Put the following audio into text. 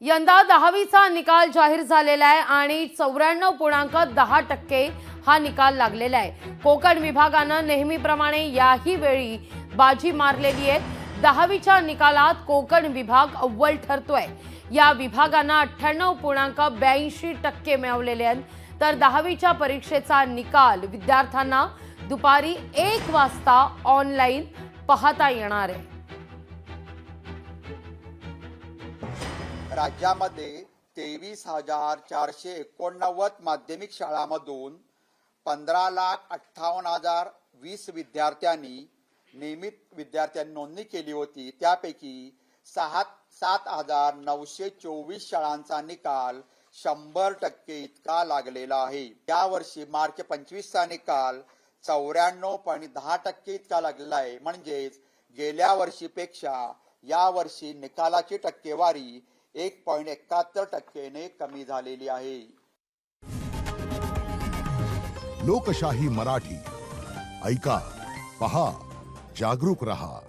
यंदा 10वीचा निकाल जाहीर झालेला आहे आणि 94.10% हा निकाल लागलेला आहे। कोकण विभागानं नेहमीप्रमाणे याही वेळी बाजी मारलेली आहे। 10वीच्या निकालात कोकण विभाग अव्वल ठरतोय। या विभागानं 98.82% मिळवलेले आहेत। तर 10वीच्या परीक्षेचा निकाल विद्यार्थ्यांना दुपारी 1 वाजता ऑनलाईन पाहता येणार आहे। राज्यामध्ये 23,489 माध्यमिक शाळांमधून 15,58,020 विद्यार्थ्यांनी नियमित विद्यार्थ्यांनी नोंदणी केली होती। त्यापैकी 7,924 शाळांचा निकाल 100% इतका लागलेला आहे। यावर्षी मार्च 25चा निकाल 94.10% इतका लागलेला आहे। म्हणजेच गेल्या वर्षीपेक्षा यावर्षी निकालाची टक्केवारी 1.71% कमी झालेली आहे। लोकशाही मराठी ऐका, पहा, जागरूक रहा।